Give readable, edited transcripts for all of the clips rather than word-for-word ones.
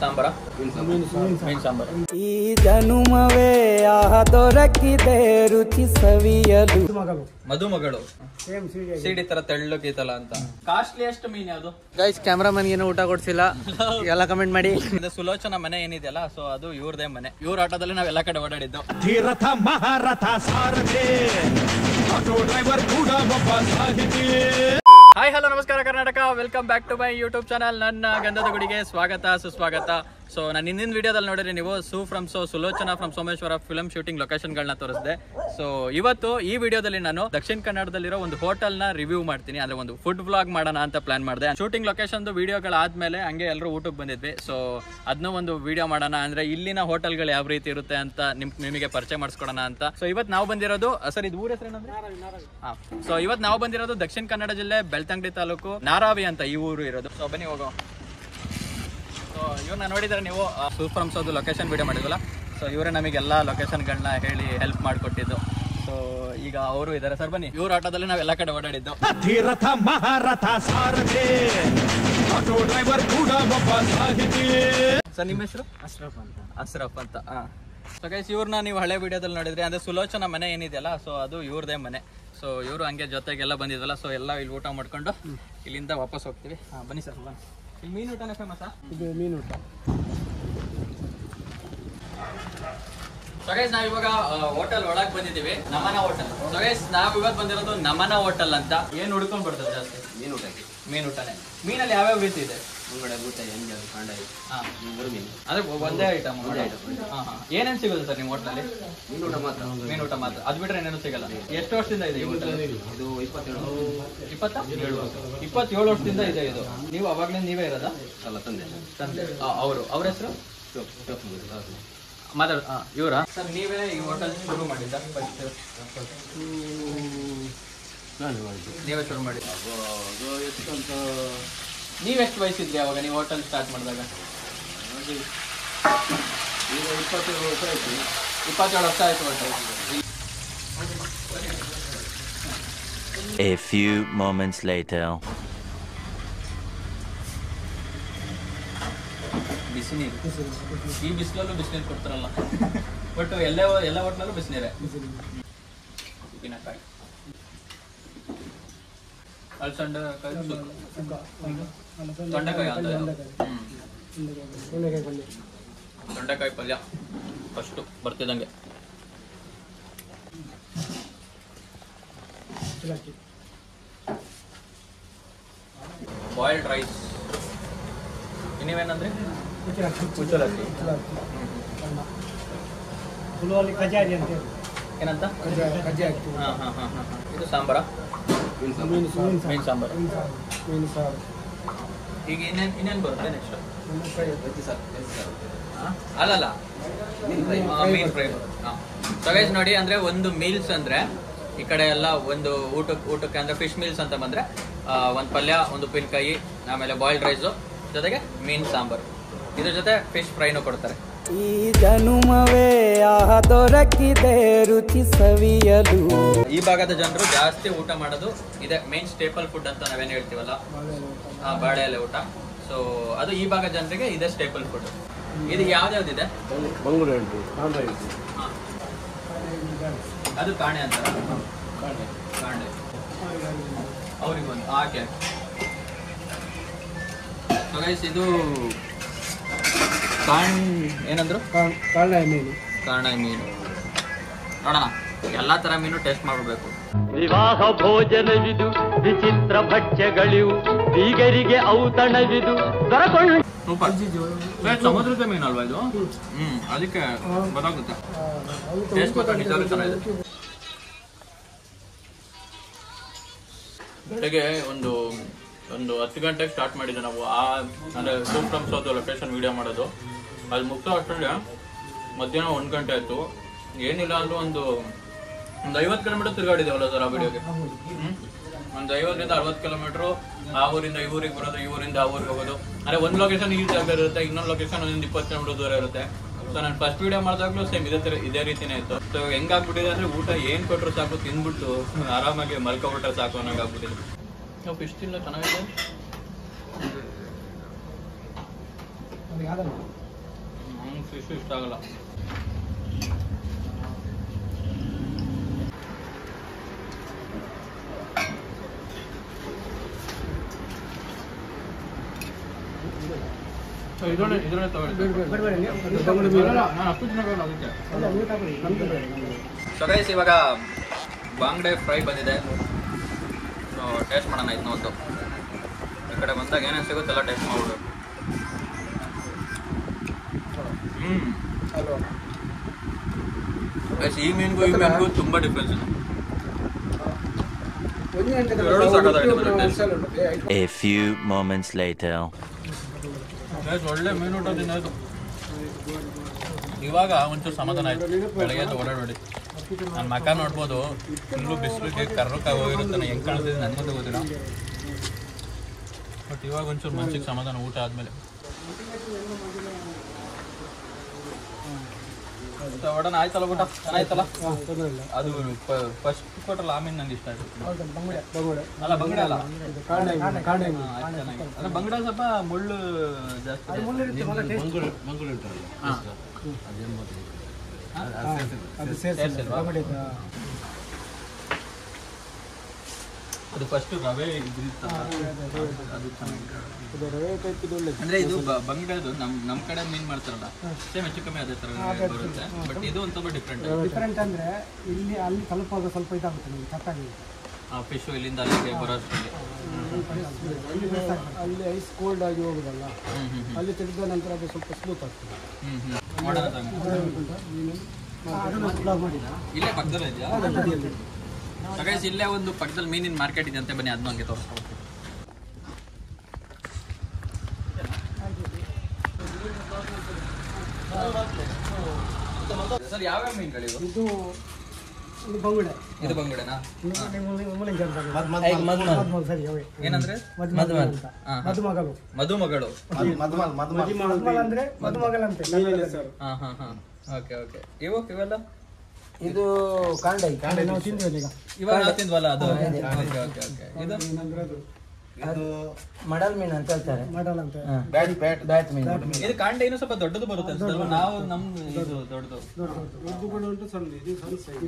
ಸಾಂಬಾರ ಮೀನು ಸಾಂಬಾರು. ಈ ಜನುಮವೇ ದೊರಕಿದೆ ರುಚಿ ಸವಿಯಲು. ಮದುಮಗಳು ಸಿಡಿ ತರ ತೆಳ್ಳಗಿತಲ್ಲ ಅಂತ. ಕಾಸ್ಟ್ಲಿಯಸ್ಟ್ ಮೀನ್ ಯಾವುದು? ಗೈಸ್ ಕ್ಯಾಮ್ರಾಮನ್ ಏನು ಊಟ ಕೊಡ್ಸಿಲ್ಲ, ಎಲ್ಲ ಕಮೆಂಟ್ ಮಾಡಿ. ಸುಲೋಚನಾ ಮನೆ ಏನಿದೆಯಲ್ಲ, ಸೊ ಅದು ಇವ್ರದೇ ಮನೆ. ಇವ್ರ ಆಟೋದಲ್ಲಿ ನಾವ್ ಎಲ್ಲಾ ಕಡೆ ಓಡಾಡಿದ್ದು. ಧೀರಥ ಮಹಾರಥ ಸಾರಥಿ ಆಟೋ ಡ್ರೈವರ್ ಕೂಡ ಒಬ್ಬ ಸಾಹಿತಿ. ಹಾಯ್ ಹಲೋ ನಮಸ್ಕಾರ Karnataka, welcome back to my YouTube channel. ನನ್ನ ಗಂಧದ ಗುಡಿಗೆ ಸ್ವಾಗತ ಸುಸ್ವಾಗತ. ಸೊ ನಾನು ಹಿಂದಿನ ವಿಡಿಯೋದಲ್ಲಿ ನೋಡಿದ್ರೆ ನೀವು Sulochana from Someshwara film shooting ಲೊಕೇಶನ್ಗಳನ್ನ ತೋರಿಸಿದೆ. ಸೊ ಇವತ್ತು ಈ ವಿಡಿಯೋದಲ್ಲಿ ನಾನು ದಕ್ಷಿಣ ಕನ್ನಡದಲ್ಲಿರೋ ಒಂದು ಹೋಟೆಲ್ ನ ರಿವ್ಯೂ ಮಾಡ್ತೀನಿ. ಅಂದ್ರೆ ಒಂದು ಫುಡ್ ವ್ಲಾಗ್ ಮಾಡೋಣ ಅಂತ ಪ್ಲಾನ್ ಮಾಡಿದೆ. ಶೂಟಿಂಗ್ ಲೊಕೇಶನ್ ವಿಡಿಯೋಗಳಾದ್ಮೇಲೆ ಹಂಗೆ ಎಲ್ಲರೂ ಊಟಕ್ಕೆ ಬಂದಿದ್ವಿ. ಸೊ ಅದನ್ನ ಒಂದು ವಿಡಿಯೋ ಮಾಡೋಣ, ಅಂದ್ರೆ ಇಲ್ಲಿನ ಹೋಟೆಲ್ಗಳು ಯಾವ ರೀತಿ ಇರುತ್ತೆ ಅಂತ ನಿಮಗೆ ಪರಿಚಯ ಮಾಡಿಸ್ಕೊಡೋಣ ಅಂತ. ಸೊ ಇವತ್ತು ನಾವು ಬಂದಿರೋದು, ಸರ್ ಇದು ಊರ ಹೆಸರೇನಂದ್ರೆ? ಸೊ ಇವತ್ತು ನಾವು ಬಂದಿರೋದು ದಕ್ಷಿಣ ಕನ್ನಡ ಜಿಲ್ಲೆ ಬೆಳ್ತಂಗಡಿ ತಾಲೂಕು ನಾರಾವಿ ಅಂತ ಈ ಊರು ಇರೋದು. ಸೊ ಬನ್ನಿ ಹೋಗೋ. ಸೊ ಇವ್ರನ್ನ ನೋಡಿದ್ರೆ ನೀವು ಸೂಫ್ರಮ್ಸೋದು ಲೊಕೇಶನ್ ವಿಡಿಯೋ ಮಾಡಿದ್ವಲ್ಲ, ಸೊ ಇವರೇ ನಮಗೆಲ್ಲ ಲೊಕೇಶನ್ಗಳನ್ನ ಹೇಳಿ ಹೆಲ್ಪ್ ಮಾಡಿಕೊಟ್ಟಿದ್ದು. ಸೊ ಈಗ ಅವರು ಇದ್ದಾರೆ. ಸರ್ ಬನ್ನಿ, ಇವ್ರ ಆಟೋದಲ್ಲಿ ನಾವು ಎಲ್ಲ ಕಡೆ ಓಡಾಡಿದ್ದು. ಧೀರಥ ಮಹಾರಥ ಸಾರಥಿ ಆಟೋ ಡ್ರೈವರ್ ಕೂಡ ಒಬ್ಬ ಸಾಹಿತಿ. ಸರ್ ನಿಮ್ಮ ಹೆಸರು? ಅಶ್ರಫ್ ಅಂತ. ಸೊ ಗೈಸ್ ಇವ್ರನ್ನ ನೀವು ಹಳೆ ವಿಡಿಯೋದಲ್ಲಿ ನೋಡಿದ್ರಿ. ಅಂದ್ರೆ ಸುಲೋಚನಾ ಮನೆ ಏನಿದೆಯಲ್ಲ, ಸೊ ಅದು ಇವ್ರದೇ ಮನೆ. ಸೊ ಇವರು ಹಂಗೆ ಜೊತೆಗೆಲ್ಲ ಬಂದಿದ್ವಲ್ಲ, ಸೊ ಎಲ್ಲ ಇಲ್ಲಿ ಊಟ ಮಾಡ್ಕೊಂಡು ಇಲ್ಲಿಂದ ವಾಪಸ್ ಹೋಗ್ತೀವಿ. ಬನ್ನಿ ಸರ್ ಬನ್ನಿ. ಇಲ್ಲಿ ಮೀನು ಊಟನೇ ಫೇಮಸ್. ಇದು ಮೀನು ಊಟ. ಸೊ ಗೈಸ್ ನಾವ್ ಇವಾಗ ಹೋಟೆಲ್ ಒಳಗೆ ಬಂದಿದ್ದೀವಿ, ನಮನ ಹೋಟೆಲ್. ಸೊ ಗೈಸ್ ನಾವ್ ಇವಾಗ ಬಂದಿರೋದು ನಮನ ಹೋಟೆಲ್ ಅಂತ. ಏನ್ ಹುಡ್ಕೊಂಡ್ ಬರ್ತದೆ ಜಾಸ್ತಿ? ಮೀನು ಊಟಕ್ಕೆ. ಮೀನು ಊಟನೇ. ಮೀನಲ್ಲಿ ಯಾವ್ಯಾವ ರೀತಿ ಇದೆ? ಮುಂಗಡೆ, ಬೂತ, ಎಂಜ, ಕಾಂಡಾಯಿ, ಮೀನು. ಅಂದ್ರೆ ಒಂದೇ ಐಟಮ್. ಏನೇನ್ ಸಿಗುತ್ತೆ ಸರ್ ನಿಮ್ಮ ಹೋಟೆಲ್? ಮೀನು ಊಟ ಮಾತ್ರ. ಮೀನು ಊಟ ಮಾತ್ರ, ಅದ್ ಬಿಟ್ರೆ ಏನೇನು ಸಿಗಲ್ಲ. ಎಷ್ಟು ವರ್ಷದಿಂದ ಇದೆ ಈ ಹೋಟೆಲ್? ಇದು 27 ವರ್ಷದಿಂದ ಇದೆ ಇದು. ನೀವು ಅವಾಗ್ಲೇ ನೀವೇ ಇರೋದಾ? ಅಲ್ಲ, ತಂದೆ. ಅವ್ರ ಹೆಸರು ಇವರ? ಸರ್ ನೀವೇ ಈ ಹೋಟೆಲ್ ಶುರು ಮಾಡಿದ್ದ? ನೀವೇ ಶುರು ಮಾಡಿ. ನೀವೆಷ್ಟು ವಯಸ್ಸಿದ್ರಿ ಅವಾಗ ನೀವು ಹೋಟೆಲ್ ಸ್ಟಾರ್ಟ್ ಮಾಡಿದಾಗ? ಈಗ 27 ವರ್ಷ ಆಯ್ತು. 27 ವರ್ಷ ಆಯ್ತು hotel. A few moments later. ಬಿಸಿನೀರು. ಈ ಬಿಸಿಲಲ್ಲೂ ಬಿಸಿನೀರು ಕೊಡ್ತಾರಲ್ಲ, ಬಟ್ ಎಲ್ಲ ಹೋಟ್ಲಲ್ಲೂ ಬಿಸಿನೀರೇ. ಉಪ್ಪಿನಕಾಯಿ, ಅಲಸಂದಕಾಯಿ, ತೊಂಡೆಕಾಯಿ ಅಂತ. ತೊಂಡೆಕಾಯಿ ಪಲ್ಯ ಫಸ್ಟು ಬರ್ತಿದ್ದಂಗೆ. Boiled rice. ನೀವೇನಂದ್ರೆ? ಕುಚ್ಚಲಕ್ಕಿ. ಏನಂತ? ಇದು ಸಾಂಬಾರ? ಮೀನು ಸಾಂಬಾರು. ಈಗ ಇನ್ನೇನು ಬರುತ್ತೆ ನೆಕ್ಸ್ಟ್? ಅಲ್ಲಲ್ಲ, ಮೀನ್ ಫ್ರೈ. ಸೊ ಗೈಸ್ ನೋಡಿ, ಅಂದ್ರೆ ಒಂದು ಮೀಲ್ಸ್ ಅಂದ್ರೆ ಈ ಕಡೆ ಎಲ್ಲ ಒಂದು ಊಟಕ್ಕೆ ಅಂದ್ರೆ ಫಿಶ್ ಮೀಲ್ಸ್ ಅಂತ ಬಂದ್ರೆ ಒಂದು ಪಲ್ಯ, ಒಂದು ಉಪ್ಪಿನಕಾಯಿ, ಆಮೇಲೆ ಬಾಯ್ಲ್ಡ್ ರೈಸು, ಜೊತೆಗೆ ಮೀನ್ ಸಾಂಬಾರು, ಇದ್ರ ಜೊತೆ ಫಿಶ್ ಫ್ರೈನು ಕೊಡ್ತಾರೆ. ಈ ಜನುಮವೇ ದೊರಕಿದೆ ರುಚಿ ಸವಿಯಲು. ಈ ಭಾಗದ ಜನರು ಜಾಸ್ತಿ ಊಟ ಮಾಡೋದು ಇದೆ, ಮೇನ್ ಸ್ಟೇಪಲ್ ಫುಡ್ ಅಂತ ನಾವೇನು ಹೇಳ್ತೀವಲ್ಲ, ಬಾಳೆ ಎಲೆ ಊಟ. ಸೊ ಅದು ಈ ಭಾಗದ ಜನರಿಗೆ ಇದೆ ಸ್ಟೇಪಲ್ ಫುಡ್. ಇದು ಯಾವ್ದಾವ್ದಿದೆ? ಬಂಗುಡೆ ಉಂಟು, ಕಾಂಡಾಯಿ. ಅದು ಕಾಣೆ ಅಂತಾರ? ಕಾಣೆ ಅವ್ರಿಗೊಂದು ಹಾಗೆ. ಸೊ ಗೈಸ್ ಇದು ಏನಂದ್ರು? ಕಾಂಡಾಯಿ ಮೀನು. ಕಾಣಾಯಿ ಮೀನು. ನೋಡೋಣ, ಎಲ್ಲಾ ತರ ಮೀನು ಟೇಸ್ಟ್ ಮಾಡಬೇಕು. ವಿವಾಹ ಭೋಜನವಿದು, ವಿಚಿತ್ರ ಭಕ್ಷ್ಯಗಳಿವು, ಬೀಗರಿಗೆ ಔತಣವಿದು ದೊರಕೊಂಡು. ಸೂಪರ್. ಸಮುದ್ರದ ಮೀನು ಅಲ್ವಾ ಇದು? ಅದಕ್ಕೆ ಗೊತ್ತಾಗುತ್ತೆ. ಟೇಸ್ಟ್ ನಿಜವಾಗ್ಲೂ ಚೆನ್ನಾಗಿದೆ. ಬೆಳಗ್ಗೆ ಒಂದು 10 ಗಂಟೆಗೆ ಸ್ಟಾರ್ಟ್ ಮಾಡಿದ್ದೆ ನಾವು. ಅಂದರೆ ಸೂಫ್ರಮ್ಸೋದು ಲೊಕೇಶನ್ ವಿಡಿಯೋ ಮಾಡೋದು. ಅಲ್ಲಿ ಮುಗಿಸೋ ಅಷ್ಟರಲ್ಲಿ ಮಧ್ಯಾಹ್ನ 1 ಗಂಟೆ ಆಯಿತು. ಏನಿಲ್ಲ ಅಂದ್ರೂ ಒಂದು 50 ಕಿಲೋಮೀಟರ್ ತಿರುಗಾಡಿದ್ದೇವಲ್ಲ ಸರ್ ಆ ವಿಡಿಯೋಗೆ. ಒಂದು 50ರಿಂದ 60 ಕಿಲೋಮೀಟ್ರು. ಆ ಊರಿಂದ ಈ ಊರಿಗೆ ಬರೋದು, ಈ ಊರಿಂದ ಆ ಊರಿಗೆ ಹೋಗೋದು. ಅಂದರೆ ಒಂದು ಲೊಕೇಶನ್ ಈ ಜಾಗ ಇರುತ್ತೆ, ಇನ್ನೊಂದು ಲೊಕೇಶನ್ ಒಂದು 20 ಕಿಲೋಮೀಟರ್ ದೂರ ಇರುತ್ತೆ. ಸೊ ನಾನು ಫಸ್ಟ್ ವಿಡಿಯೋ ಮಾಡಿದಾಗಲೂ ಸೇಮ್ ಇದೇ ರೀತಿನೇ ಇತ್ತು. ಸೊ ಹೆಂಗಾಗ್ಬಿಟ್ಟಿದೆ ಅಂದರೆ ಊಟ ಏನು ಕೊಟ್ಟರು ಸಾಕು, ತಿಂದ್ಬಿಟ್ಟು ಆರಾಮಾಗಿ ಮಲ್ಕೊಬಿಟ್ರೆ ಸಾಕು ಅನ್ನೋಂಗೆ ಆಗ್ಬಿಟ್ಟಿದೆ. ಫಿಶ್ ತಿನ್ನೋ ಚೆನ್ನಾಗಿದೆ. ಫಿಶ್ ಇಷ್ಟ ಆಗಲ್ಲ. ಇದರಲ್ಲೇ ಸೊ ಗೈಸ್, ಇವಾಗ ಬಾಂಗ್ಡೆ ಫ್ರೈ ಬಂದಿದೆ. ಸೊ ಟೇಸ್ಟ್ ಮಾಡೋಣ ಇದನ್ನ ಒಂದು. ಈ ಕಡೆ ಬಂದಾಗ ಏನೇನು ಸಿಗುತ್ತೆಲ್ಲ ಟೇಸ್ಟ್ ಮಾಡ್ಬಿಡ್ಬೇಕು. ಗೈಸ್, ಈ ಮೀನಿಗೂ ಈ ಮೀನಿಗೂ ತುಂಬ ಡಿಫ್ರೆನ್ಸ್ ಇದೆ. ಎರಡು ಸಾಕಾಗಿದೆ taste. A few moments later. Guys, ಒಳ್ಳೆ ಮೀನು ಊಟ ತಿನ್ನೋದು. ಇವಾಗ ಒಂಚೂರು ಸಮಾಧಾನ ಆಯ್ತು. ಬೆಳಗ್ಗೆ ಓಡಾಡಿ ನನ್ನ ಮಕ್ಕ ನೋಡ್ಬೋದು, ಫುಲ್ಲು ಬಿಸಿಲಿಗೆ ಕರ್ರಕ್ಕಾಗಿ ಹೋಗಿರುತ್ತೆ. ಹೆಂಗೆ ಕಾಣಿಸ್ತಿದೆ ನನಗಂತೂ ಗೊತ್ತಿಲ್ಲ. ಬಟ್ ಇವಾಗ ಒಂಚೂರು ಮನ್ಸಿಗೆ ಸಮಾಧಾನ ಊಟ ಆದಮೇಲೆ. ಒಡನ ಆಯ್ತಲ್ಲ ಊಟ? ಚೆನ್ನಾಯ್ತಲ್ಲ? ಅದು ಫಸ್ಟ್ ಕೊಟ್ಟಲ್ಲ ಆಮೇಲೆ ನಂಗೆ ಇಷ್ಟ ಆಯ್ತು. ಅಲ್ಲ ಬಂಗಡೆ ಅಲ್ಲ, ಚೆನ್ನಾಗಿ. ಬಂಗಡೆ ಸ್ವಲ್ಪ ಮುಳ್ಳು ಜಾಸ್ತಿ. ಅದು ಫಸ್ಟ್ ರವೆ ಅಂದ್ರೆ ಇದು ಬಂಗಡೆದು ನಮ್ಮ ಕಡೆ ಮೀನ್ ಮಾಡ್ತಾರಲ್ಲ, ಸೇಮ್ ಹೆಚ್ಚು ಕಮ್ಮಿ ಅದೇ ತರ ಬರುತ್ತೆ. ಬಟ್ ಇದು ಒಂದು ಸ್ವಲ್ಪ ಡಿಫ್ರೆಂಟ್ ಅಂದ್ರೆ ಇಲ್ಲಿ ಅಲ್ಲಿ ತಲುಪುವಾಗ ಸ್ವಲ್ಪ ಇದಾಗುತ್ತೆ ನಿಮ್ಗೆ ಕಟ್ಟಾಗಿ. ಫಿಶ್ ಇಲ್ಲಿಂದ ಅಲ್ಲಿಗೆ ಬರೋಷ್ಟರಲ್ಲಿ ಅಲ್ಲಿ ಐಸ್ ಕೋಲ್ಡ್ ಆಗಿ ಹೋಗುದಲ್ಲ, ಅಲ್ಲಿ ತೆಗೆದ ನಂತರ ಅದು ಸ್ವಲ್ಪ ಸ್ಮೂತ್ ಆಗ್ತದೆ. ಇಲ್ಲೇ ಪಕ್ಕದಲ್ಲೇ ಇದೆಯಾ? ಗೈಸ್, ಇಲ್ಲೇ ಒಂದು ಪಕ್ಕದಲ್ಲಿ ಮೀನಿನ ಮಾರ್ಕೆಟ್ ಇದೆ ಅಂತ, ಬನ್ನಿ ಅದನ್ನ ಹಂಗೆ ತೋರಿಸ್ಕೊಡ್ತೀನಿ. ಸರ್, ಯಾವ್ಯಾವ ಮೀನುಗಳಿವು? ಇದು ಬಂಗುಡೆ. ಇದು ಬಂಗುಡೆನಾ? ಏನಂದ್ರೆ ಮದುಮಗಳು. ಮದುಮಗಳು ಅಂದ್ರೆ ಮದುಮಗಳಂತೆ. Okay okay. ಇವೆಲ್ಲ ಇದು ಕಾಂಡೈ ನಾವು ತಿಂದ್ವಿ ಈಗ. ಇವಾಗ ತಿಂದ್ವಲ್ಲ ಅದು. Okay okay okay. ಇದು ಮಡಲ್ ಮೀನು ಅಂತ ಹೇಳ್ತಾರೆ. ಮಾಡಲ್ ಅಂತ. ಬ್ಯಾಟ್ ಮೀನು. ಇದು ಕಾಂಡ ಇನ್ನೂ ಸ್ವಲ್ಪ ದೊಡ್ಡದು ಬರುತ್ತೆ ಅನ್ಸುತ್ತಲ್ವಾ? ನಾವು ಇದು ದೊಡ್ಡದು,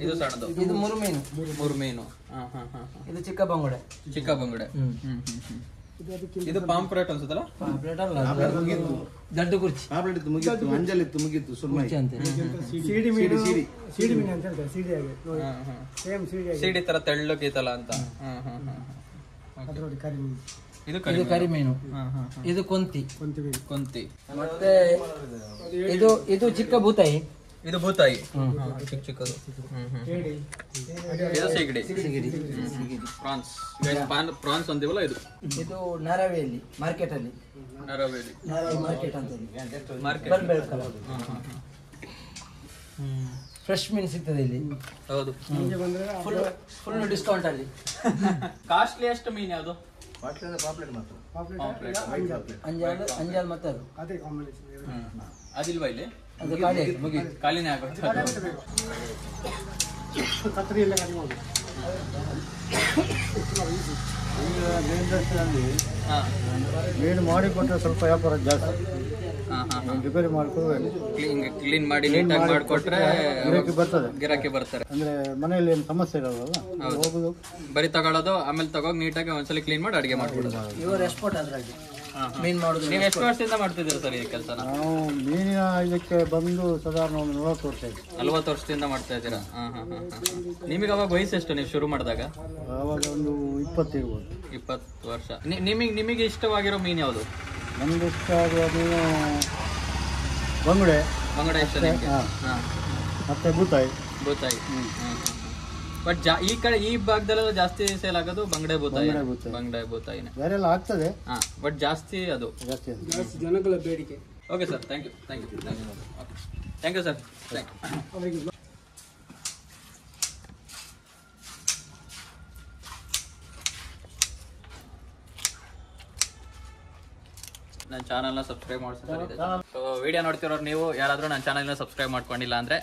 ಇದು ಸಣ್ಣದು. ಇದು ಮೂರು ಮೀನು. ಇದು ಚಿಕ್ಕ ಬಂಗುಡೆ. ಚಿಕ್ಕ ಬಂಗುಡೆ. ಇದು ಪಾಂಪ್ರೇಟ್ ಅನ್ಸುತ್ತಲ್ಲ? ದೊಡ್ಡ ಕುರ್ಚಿ ಮುಗಿತ್ತು ಸುರ್ಮೈ ಅಂತ. ಸಿಡಿ ಮೀನು ಅಂತ ಹೇಳ್ತಾರೆ. ಸಿಡಿಯಾಗಿ ಸೇಮ್ ಸಿಡಿಯಾಗಿ ಸಿಡಿ ತರ ತೆಳ್ಳಗೈತಲ್ಲ ಅಂತ. ಅದರಲ್ಲಿ ಕರಿ ಮೀನು. ಇದು ಇದು ಕರಿಮೀನು. ಇದು ಕೊಂತಿ. ಕೊಂತಿ. ಮತ್ತೆ ಇದು ಚಿಕ್ಕ ಬೂತಾಯಿ. ಇದು ಭೂತಾಯಿ, ಚಿಕ್ಕ ಚಿಕ್ಕದು. ಇದು ಸಿಗಡಿ. ಪ್ರಾನ್ಸ್. ಪ್ರಾನ್ಸ್ ಅಂತೀವಲ್ಲ ಇದು. ಇದು ನಾರಾವಿಯಲ್ಲಿ ಮಾರ್ಕೆಟ್ ಅಲ್ಲಿ. ನಾರಾವಿ ಮಾರ್ಕೆಟ್ ಅಂತ ಫ್ರೆಶ್ ಮೀನು ಸಿಗ್ತದೆ ಇಲ್ಲಿ. ಹೌದು. ಫುಲ್ ಡಿಸ್ಕೌಂಟ್ ಅಲ್ಲಿ. ಕಾಸ್ಟ್ಲಿ ಎಷ್ಟು ಮೀನು ಯಾವುದು? ಅಂಜಾಲ್ ಮತ್ತೆ ಅದು ಅದೇ ಕಾಂಬಿನೇಷನ್. ಅದಿಲ್ವಾ ಇಲ್ಲಿ? ಅದು ಖಾಲಿ ಆಯ್ತು, ಮುಗೀತು. ಖಾಲಿನೇ ಆಗುತ್ತೆ. ಕತ್ರಿಯೆಲ್ಲ ಕಡಿಮೆ ಹೋಗಿ ಮೀನು ಮಾಡಿಕೊಟ್ರೆ ಸ್ವಲ್ಪ ವ್ಯಾಪಾರ ಜಾಸ್ತಿ. ರಿಪೇರಿ ಮಾಡ್ಕೊಂಡು ಕ್ಲೀನ್ ಮಾಡಿ ನೀಟಾಗಿ ಮಾಡಿಕೊಟ್ರೆ ಬರ್ತದೆ, ಗಿರಾಕಿ ಬರ್ತಾರೆ. ಅಂದ್ರೆ ಮನೆಯಲ್ಲಿ ಏನು ಸಮಸ್ಯೆ ಇರೋಲ್ಲ. ಹೋಗುದು ಬರೀ ತಗೊಳ್ಳೋದು, ಆಮೇಲೆ ತಗೋಗಿ ನೀಟಾಗಿ ಒಂದ್ಸಲಿ ಕ್ಲೀನ್ ಮಾಡಿ ಅಡಿಗೆ ಮಾಡ್ಬಿಡೋದು. ಇವರು ಎಕ್ಸ್ಪೋರ್ಟ್ ಅದ್ರಾಗಿ ಮೀನ್ ಮಾಡುದು. ನೀವು ಎಷ್ಟು ವರ್ಷದಿಂದ ಮಾಡ್ತಿದ್ದೀರಾ ಸರ್ ಈ ಕೆಲಸನ? ನಾವು ಮೀನಿನ ಇದಕ್ಕೆ ಬಂದು ಸಾಧಾರಣ ಒಂದು 40 ವರ್ಷ ಆಯ್ತು. 40 ವರ್ಷದಿಂದ ಮಾಡ್ತಾ ಇದ್ದೀರಾ? ನಿಮಗೆ ಅವಾಗ ವಯಸ್ಸು ಎಷ್ಟು ನೀವು ಶುರು ಮಾಡಿದಾಗ? ಆವಾಗ ಒಂದು 20 ಇರ್ಬೋದು. 20 ವರ್ಷ. ನಿಮಗೆ ಇಷ್ಟವಾಗಿರೋ ಮೀನು ಯಾವುದು? ನಮ್ಗೆ ಇಷ್ಟ ಆಗುವ ಮೀನು ಬಂಗುಡೆ ಇಷ್ಟ ನಿಮಗೆ? ಮತ್ತೆ ಬೂತಾಯಿ. ಬಟ್ ಈ ಕಡೆ ಈ ಭಾಗದಲ್ಲೆಲ್ಲ ಜಾಸ್ತಿ ಸೇಲ್ ಆಗೋದು ಬಂಗಡೆ ಬೂತಾಯಿ. ಬೂತಾಯಿನೇ ಬೇರೆ ಎಲ್ಲ ಆಗ್ತದೆ, ಬಟ್ ಜಾಸ್ತಿ ಅದು ಜಾಸ್ತಿ ಜನಗಳ ಬೇಡಿಕೆ. Okay sir, thank you sir. Thank you. ನನ್ನ ಚಾನಲ್ನ ಸಬ್ಸ್ಕ್ರೈಬ್ ಮಾಡಿಸ್ತಾರೆ. ಸೊ ವಿಡಿಯೋ ನೋಡ್ತಿರೋರು ನೀವು ಯಾರಾದರೂ ನನ್ನ ಚಾನಲ್ನ ಸಬ್ಸ್ಕ್ರೈಬ್ ಮಾಡ್ಕೊಂಡಿಲ್ಲ ಅಂದರೆ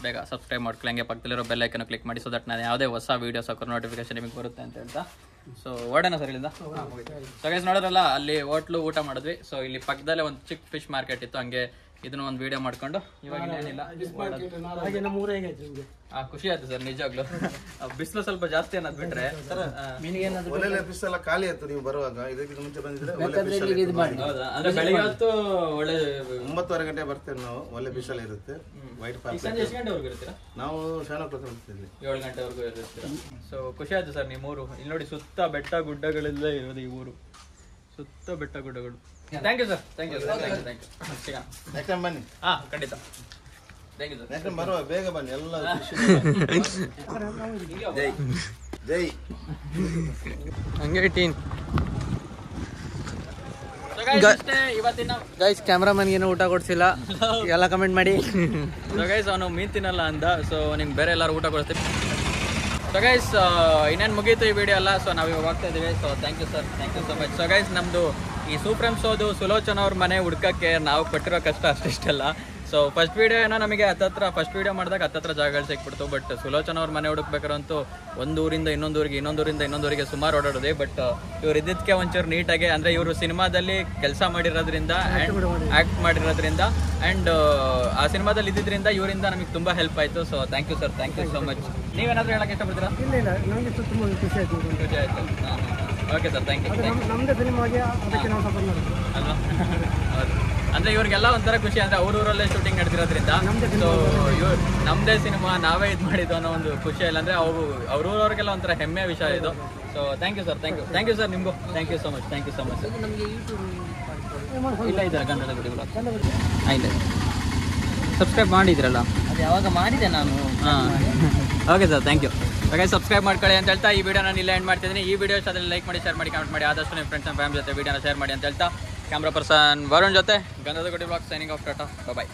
ಬೇಗ ಸಬ್ಸ್ಕ್ರೈಬ್ ಮಾಡ್ಕೊಳ್ಳಿ. ಹಂಗೆ ಪಕ್ಕದಲ್ಲಿರೋ ಬೆಲ್ ಐಕನ್ ಕ್ಲಿಕ್ ಮಾಡಿ, ಸೊ ದಟ್ ನಾನು ಯಾವುದೇ ಹೊಸ ವೀಡಿಯೋಸ್ ಹಾಕೋ ನೋಟಿಫಿಕೇಶನ್ ನಿಮಗೆ ಬರುತ್ತೆ ಅಂತ ಹೇಳ್ತಾ ಸೊ ಓಡೋಣ ಸರ್ ಇಲ್ಲಿಂದ. ಸೊ ಗೈಸ್ ನೋಡೋರಲ್ಲ, ಅಲ್ಲಿ ಹೋಟ್ಲು ಊಟ ಮಾಡಿದ್ವಿ. ಸೊ ಇಲ್ಲಿ ಪಕ್ಕದಲ್ಲೇ ಒಂದು ಚಿಕ್ಕ ಫಿಶ್ ಮಾರ್ಕೆಟ್ ಇತ್ತು, ಹಂಗೆ ಇದನ್ನ ಒಂದು ವಿಡಿಯೋ ಮಾಡ್ಕೊಂಡು ಇವಾಗ ಏನಿಲ್ಲ ಖುಷಿ ಆಯ್ತು ಸರ್ ನಿಜವಾಗ್ಲು. ಬಿಸಿಲು ಸ್ವಲ್ಪ ಜಾಸ್ತಿ ಅನ್ನೋದು ಬಿಟ್ರೆ ಒಳ್ಳೆ ಫಿಶ್ ಎಲ್ಲ ಖಾಲಿ ಆಯ್ತು ನೀವು ಬರುವಾಗ. ಇದಕ್ಕಿಂತ ಮುಂಚೆ ಬಂದಿದ್ರೆ ಹೌದಾ? ಅಂದ್ರೆ ಬೆಳಿಗ್ಗೆ ಹೊತ್ತು ಒಳ್ಳೆ 9:30 ಗಂಟೆ ಬರ್ತೇವೆ ನಾವು. ಒಳ್ಳೆ ಫಿಶ್ ಎಲ್ಲ ಇರುತ್ತೆ. White pop. ಸಂಜೆ ಎಷ್ಟು ಗಂಟೆವರೆಗೂ ಇರ್ತೀರಾ? ನಾವು 7 o'clock ಇರ್ತೀವಿ. 7 ಗಂಟೆವರೆಗೂ ಇರ್ತೀರಾ? ಸೊ ಖುಷಿ ಆಯ್ತು ಸರ್ ನಿಮ್ಮೂರು. ಇಲ್ಲಿ ನೋಡಿ ಸುತ್ತ ಬೆಟ್ಟ ಗುಡ್ಡಗಳೆಲ್ಲ ಇರೋದು ಈ ಊರು, ಸುತ್ತ ಬೆಟ್ಟ ಗುಡ್ಡಗಳು. Thank you sir, thank you thank you thank you. ಸಿಗೋಣ ನೆಕ್ಸ್ಟ್ ಟೈಮ್ ಬನ್ನಿ. ಖಂಡಿತ. Thank you sir. Next time ಬರುವ, ಬೇಗ ಬನ್ನಿ ಎಲ್ಲ. ಜೈ ಜೈ ಹಂಗೆ ಟೀನ್ ಇವತ್ತಿನ ಗೈಸ್ ಕ್ಯಾಮ್ರಾಮನ್ಗೇನು ಊಟ ಕೊಡ್ಸಿಲ್ಲ, ಎಲ್ಲ ಕಮೆಂಟ್ ಮಾಡಿ. ಸೊ ಗೈಸ್ ಅವನು ಮೀನ್ ತಿನ್ನಲ್ಲ ಅಂದ, ಸೊ ನಿಮ್ಗೆ ಬೇರೆ ಎಲ್ಲರೂ ಊಟ ಕೊಡ್ತೀವಿ. ಸೊ ಗೈಸ್ ಇನ್ನೇನು ಮುಗೀತು ಈ ವಿಡಿಯೋ ಎಲ್ಲ. ಸೊ ನಾವು ಇವಾಗ ಹೋಗ್ತಾ ಇದ್ದೀವಿ. So thank you sir, thank you so much. So guys ನಮ್ಮದು ಈ ಸೂಪ್ರಮ್ ಶೋದು ಸುಲೋಚನ ಅವ್ರ ಮನೆ ಹುಡ್ಕಕ್ಕೆ ನಾವು ಪಟ್ಟಿರೋ ಕಷ್ಟ ಅಷ್ಟಿಷ್ಟಲ್ಲ. ಸೊ ಫಸ್ಟ್ ವೀಡಿಯೋ ಏನೋ ನಮಗೆ ಫಸ್ಟ್ ವೀಡಿಯೋ ಮಾಡಿದಾಗ ಹತ್ತತ್ರ ಜಾಗಗಳು ಸಿಕ್ಬಿಡ್ತು. ಬಟ್ ಸುಲೋಚನ ಅವ್ರ ಮನೆ ಹುಡುಕ್ಬೇಕಾರಂತೂ ಒಂದೂರಿಂದ ಇನ್ನೊಂದೂರಿಗೆ ಸುಮಾರು ಓಡಾಡೋದೆ. ಬಟ್ ಇವ್ರು ಇದ್ದಿದ್ದಕ್ಕೆ ಒಂಚೂರು ನೀಟಾಗಿ, ಅಂದರೆ ಇವರು ಸಿನಿಮಾದಲ್ಲಿ ಕೆಲಸ ಮಾಡಿರೋದ್ರಿಂದ ಆ್ಯಕ್ಟ್ ಮಾಡಿರೋದ್ರಿಂದ ಆ್ಯಂಡ್ ಆ ಸಿನಿಮಾದಲ್ಲಿ ಇದ್ದಿದ್ದರಿಂದ ಇವರಿಂದ ನಮಗೆ ತುಂಬ ಹೆಲ್ಪ್ ಆಯಿತು. So thank you sir, thank you so much. ನೀವೇನಾದರೂ ಹೇಳಕ್ಕೆ ಇಷ್ಟಪಡ್ತೀರಾ? ಇಲ್ಲ ನನಗೆ ತುಂಬ ಖುಷಿ ಆಯ್ತು. ಖುಷಿ ಆಯಿತು. Okay sir, thank you. ನಮ್ಮದೇ ಸಿನಿಮಾಗೆ ಅದಕ್ಕೆ ನಾವು ಸಪೋರ್ಟ್ ಮಾಡ್ತೀವಿ ಅಲ್ವಾ? ಹೌದು. ಅಂದರೆ ಇವ್ರಿಗೆಲ್ಲ ಒಂಥರ ಖುಷಿ, ಅಂದರೆ ಊರೂರಲ್ಲೇ ಶೂಟಿಂಗ್ ನಡೆದಿರೋದ್ರಿಂದ. ಸೊ ಇವ್ರು ನಮ್ಮದೇ ಸಿನಿಮಾ ನಾವೇ ಇದು ಮಾಡಿದ್ದು ಅನ್ನೋ ಒಂದು ಖುಷಿ ಇಲ್ಲ, ಅಂದರೆ ಅವ್ರವ್ರಿಗೆಲ್ಲ ಒಂಥರ ಹೆಮ್ಮೆಯ ವಿಷಯ ಇದು. So thank you sir, thank you sir ನಿಮಗೂ. Thank you so much, thank you so much. ಇಲ್ಲ ಇದ್ದಾರೆ ಗಂಧದ ಗುಡಿ ಆಯ್ತು, ಸಬ್ಸ್ಕ್ರೈಬ್ ಮಾಡಿದ್ರಲ್ಲ? ಅದು ಯಾವಾಗ ಮಾಡಿದೆ ನಾನು. Okay sir, thank you. ಹಾಗೆ ಸಬ್ಸ್ಕ್ರೈಬ್ ಮಾಡ್ಕೊಳ್ಳಿ ಅಂತ ಹೇಳ್ತಾ ಈ ವಿಡಿಯೋ ನಾನು ಇಲ್ಲೇ ಎಂಡ್ ಮಾಡ್ತಿದ್ದೀನಿ. ಈ ವಿಡಿಯೋ ಇಷ್ಟ ಆದರೆ ಲೈಕ್ ಮಾಡಿ, ಶೇರ್ ಮಾಡಿ, ಕಮೆಂಟ್ ಮಾಡಿ. ಆದಷ್ಟು ನಿಮ್ಮ ಫ್ರೆಂಡ್ಸ್ ಆ್ಯಂಡ್ ಫ್ಯಾಮಿಲಿ ಜೊತೆ ವಿಡಿಯೋನ ಶೇರ್ ಮಾಡಿ ಅಂತ ಹೇಳ್ತಾ ಕ್ಯಾಮ್ರಾ ಪರ್ಸನ್ ವರುಣ್ ಜೊತೆ ಗಂಧದ ಗುಡಿ ಬ್ಲಾಗ್ ಸೈನಿಂಗ್ ಆಫ್. ಟಾಟಾ, ಬಾಯ್.